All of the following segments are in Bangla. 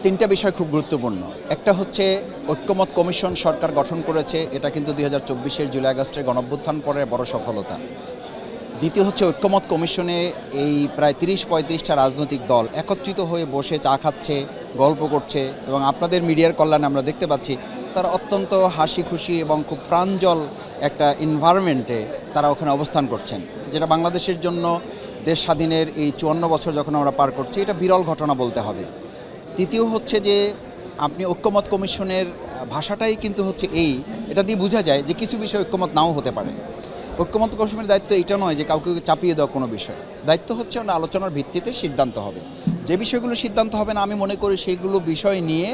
তিনটা বিষয় খুব গুরুত্বপূর্ণ। একটা হচ্ছে ঐক্যমত কমিশন সরকার গঠন করেছে, এটা কিন্তু ২০২৪-এর জুলাই আগস্টের গণঅভ্যুত্থান পরে বড় সফলতা। দ্বিতীয় হচ্ছে ঐক্যমত কমিশনে এই প্রায় ৩০-৩৫টা রাজনৈতিক দল একত্রিত হয়ে বসে চা খাচ্ছে, গল্প করছে এবং আপনাদের মিডিয়ার কল্যাণে আমরা দেখতে পাচ্ছি তারা অত্যন্ত হাসি খুশি এবং খুব প্রাঞ্জল একটা এনভায়রনমেন্টে তারা ওখানে অবস্থান করছেন, যেটা বাংলাদেশের জন্য দেশ স্বাধীনের এই ৫৪ বছর যখন আমরা পার করছি এটা বিরল ঘটনা বলতে হবে। তৃতীয় হচ্ছে যে আপনি ঐক্যমত কমিশনের ভাষাটাই কিন্তু হচ্ছে এটা দিয়ে বোঝা যায় যে কিছু বিষয় ঐক্যমত নাও হতে পারে। ঐক্যমত কমিশনের দায়িত্ব এটা নয় যে কাউকে চাপিয়ে দেওয়া কোনো বিষয়, দায়িত্ব হচ্ছে আলোচনার ভিত্তিতে সিদ্ধান্ত হবে। যে বিষয়গুলো সিদ্ধান্ত হবে না আমি মনে করি সেইগুলো বিষয় নিয়ে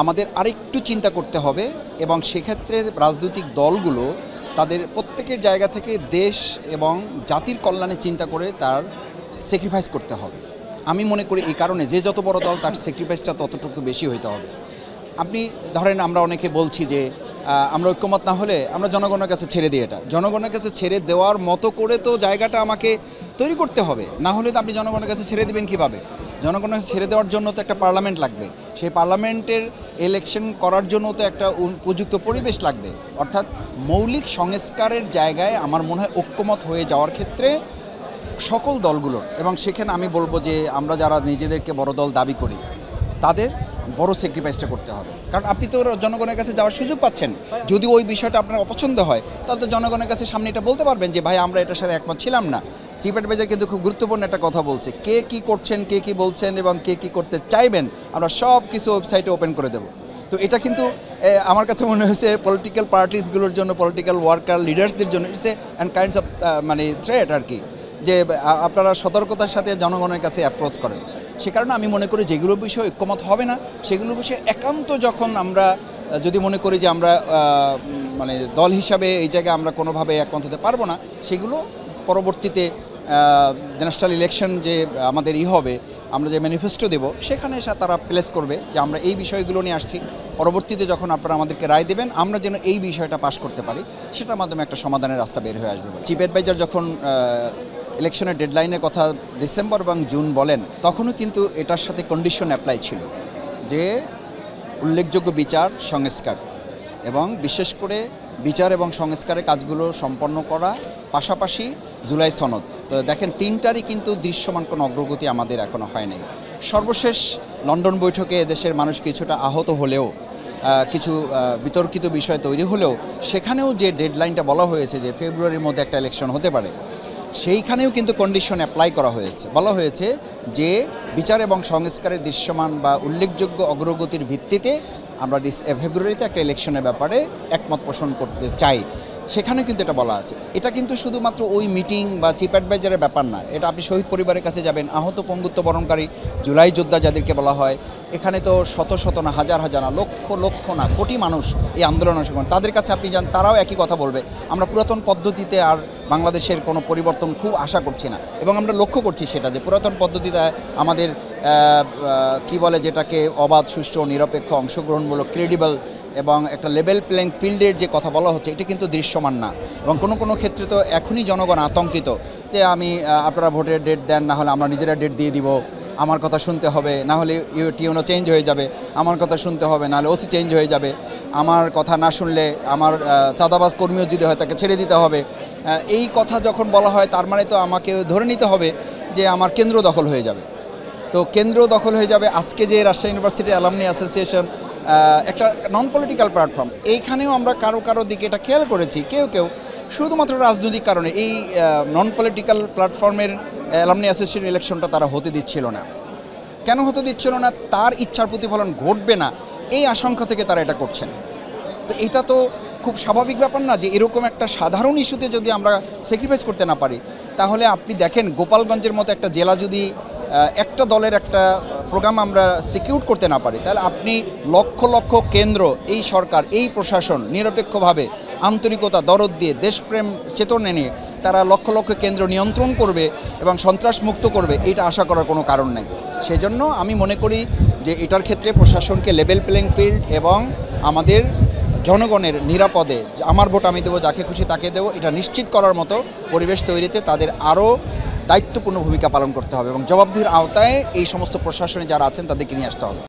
আমাদের আরেকটু চিন্তা করতে হবে এবং সেক্ষেত্রে রাজনৈতিক দলগুলো তাদের প্রত্যেকের জায়গা থেকে দেশ এবং জাতির কল্যাণে চিন্তা করে তার স্যাক্রিফাইস করতে হবে। আমি মনে করি এই কারণে যে যত বড় দল তার স্যাক্রিফাইসটা ততটুকু বেশি হইতে হবে। আপনি ধরেন আমরা অনেকে বলছি যে আমরা ঐক্যমত না হলে আমরা জনগণের কাছে ছেড়ে দিই, এটা জনগণের কাছে ছেড়ে দেওয়ার মতো করে তো জায়গাটা আমাকে তৈরি করতে হবে, না হলে তো আপনি জনগণের কাছে ছেড়ে দেবেন কীভাবে? জনগণের কাছে ছেড়ে দেওয়ার জন্য তো একটা পার্লামেন্ট লাগবে, সেই পার্লামেন্টের ইলেকশন করার জন্য তো একটা উপযুক্ত পরিবেশ লাগবে। অর্থাৎ মৌলিক সংস্কারের জায়গায় আমার মনে হয় ঐক্যমত হয়ে যাওয়ার ক্ষেত্রে সকল দলগুলোর, এবং সেখানে আমি বলবো যে আমরা যারা নিজেদেরকে বড় দল দাবি করি তাদের বড় স্যাক্রিফাইসটা করতে হবে। কারণ আপনি তো জনগণের কাছে যাওয়ার সুযোগ পাচ্ছেন, যদি ওই বিষয়টা আপনার অপছন্দ হয় তাহলে তো জনগণের কাছে সামনে এটা বলতে পারবেন যে ভাই আমরা এটার সাথে একমত ছিলাম না। চিফ অ্যাডভাইজার কিন্তু খুব গুরুত্বপূর্ণ একটা কথা বলছে, কে কী করছেন, কে কী বলছেন এবং কে কী করতে চাইবেন আমরা সব কিছু ওয়েবসাইটে ওপেন করে দেবো। তো এটা কিন্তু আমার কাছে মনে হয়েছে পলিটিক্যাল পার্টিসগুলোর জন্য, পলিটিক্যাল ওয়ার্কার লিডার্সদের জন্য it's and kinds of threat আর কি, যে আপনারা সতর্কতার সাথে জনগণের কাছে অ্যাপ্রোচ করেন। সে কারণে আমি মনে করি যেগুলো বিষয়ে ঐক্যমত হবে না সেগুলো বিষয়ে একান্ত যখন আমরা যদি মনে করি যে আমরা দল হিসাবে এই জায়গায় আমরা কোনোভাবে একমত হতে পারবো না, সেগুলো পরবর্তীতে ন্যাশনাল ইলেকশন যে আমাদের হবে, আমরা যে ম্যানিফেস্টো দেব সেখানে তারা প্লেস করবে যে আমরা এই বিষয়গুলো নিয়ে আসছি, পরবর্তীতে যখন আপনারা আমাদেরকে রায় দেবেন আমরা যেন এই বিষয়টা পাশ করতে পারি, সেটার মাধ্যমে একটা সমাধানের রাস্তা বের হয়ে আসবে। চিফ অ্যাডভাইজার যখন ইলেকশনের ডেডলাইনের কথা ডিসেম্বর এবং জুন বলেন, তখনও কিন্তু এটার সাথে কন্ডিশন অ্যাপ্লাই ছিল যে উল্লেখযোগ্য বিচার সংস্কার এবং বিশেষ করে বিচার এবং সংস্কারের কাজগুলো সম্পন্ন করা, পাশাপাশি জুলাই সনদ। তো দেখেন তিনটারই কিন্তু দৃশ্যমান কোনো অগ্রগতি আমাদের এখনও হয় নাই। সর্বশেষ লন্ডন বৈঠকে দেশের মানুষ কিছুটা আহত হলেও, কিছু বিতর্কিত বিষয় তৈরি হলেও সেখানেও যে ডেডলাইনটা বলা হয়েছে যে ফেব্রুয়ারির মধ্যে একটা ইলেকশন হতে পারে, সেইখানেও কিন্তু কন্ডিশন অ্যাপ্লাই করা হয়েছে। বলা হয়েছে যে বিচার এবং সংস্কারের দৃশ্যমান বা উল্লেখযোগ্য অগ্রগতির ভিত্তিতে আমরা ফেব্রুয়ারিতে একটা ইলেকশনের ব্যাপারে একমত পোষণ করতে চাই, সেখানে কিন্তু এটা বলা আছে। এটা কিন্তু শুধুমাত্র ওই মিটিং বা চিফ অ্যাডভাইজারের ব্যাপার না, এটা আপনি শহীদ পরিবারের কাছে যাবেন, আহত পঙ্গুত্ব বরণকারী জুলাই যোদ্ধা যাদেরকে বলা হয়, এখানে তো শত শত না হাজার হাজার না লক্ষ লক্ষ না কোটি মানুষ এই আন্দোলন অংশগ্রহণ, তাদের কাছে আপনি যান তারাও একই কথা বলবে, আমরা পুরাতন পদ্ধতিতে আর বাংলাদেশের কোনো পরিবর্তন খুব আশা করছি না। এবং আমরা লক্ষ্য করছি সেটা যে পুরাতন পদ্ধতিতে আমাদের কি বলে যেটাকে অবাধ, সুষ্ঠু, নিরপেক্ষ, অংশগ্রহণমূলক, ক্রেডিবল এবং একটা লেভেল প্লেইং ফিল্ডের যে কথা বলা হচ্ছে এটা কিন্তু দৃশ্যমান না। এবং কোনো কোনো ক্ষেত্রে তো এখনই জনগণ আতঙ্কিত যে আপনারা ভোটের ডেট দেন, না হলে আমরা নিজেরা ডেট দিয়ে দিব, আমার কথা শুনতে হবে, না হলে টিউনো চেঞ্জ হয়ে যাবে, আমার কথা শুনতে হবে, নাহলে ওসি চেঞ্জ হয়ে যাবে, আমার কথা না শুনলে আমার চাঁদাবাজ কর্মীও যদি হয় তাকে ছেড়ে দিতে হবে। এই কথা যখন বলা হয় তার মানে তো আমাকে ধরে নিতে হবে যে আমার কেন্দ্র দখল হয়ে যাবে। তো কেন্দ্র দখল হয়ে যাবে। আজকে যে রাজশাহী ইউনিভার্সিটি অ্যালামনি অ্যাসোসিয়েশন একটা নন পলিটিক্যাল প্ল্যাটফর্ম, এইখানেও আমরা কারো দিকে এটা খেয়াল করেছি, কেউ শুধুমাত্র রাজনৈতিক কারণে এই নন পলিটিক্যাল প্ল্যাটফর্মের অ্যালামনি অ্যাসোসিয়েশন ইলেকশনটা তারা হতে দিচ্ছিল না। কেন হতে দিচ্ছিল না? তার ইচ্ছার প্রতিফলন ঘটবে না এই আশঙ্কা থেকে তারা এটা করছেন। তো এটা তো খুব স্বাভাবিক ব্যাপার না যে এরকম একটা সাধারণ ইস্যুতে যদি আমরা স্যাক্রিফাইস করতে না পারি, তাহলে আপনি দেখেন গোপালগঞ্জের মতো একটা জেলা যদি একটা দলের একটা প্রোগ্রাম আমরা সিকিউর করতে না পারি, তাহলে আপনি লক্ষ লক্ষ কেন্দ্র, এই সরকার, এই প্রশাসন নিরপেক্ষভাবে আন্তরিকতা, দরদ দিয়ে, দেশপ্রেম চেতনা নিয়ে তারা লক্ষ লক্ষ কেন্দ্র নিয়ন্ত্রণ করবে এবং সন্ত্রাসমুক্ত করবে, এটা আশা করার কোনো কারণ নেই। সেজন্য আমি মনে করি যে এটার ক্ষেত্রে প্রশাসনকে লেভেল প্লেইং ফিল্ড এবং আমাদের জনগণের নিরাপদে আমার ভোট আমি দেবো, যাকে খুশি তাকে দেবো, এটা নিশ্চিত করার মতো পরিবেশ তৈরিতে তাদের আরও দায়িত্বপূর্ণ ভূমিকা পালন করতে হবে এবং জবাবদিহির আওতায় এই সমস্ত প্রশাসনে যারা আছেন তাদেরকে নিয়ে আসতে হবে।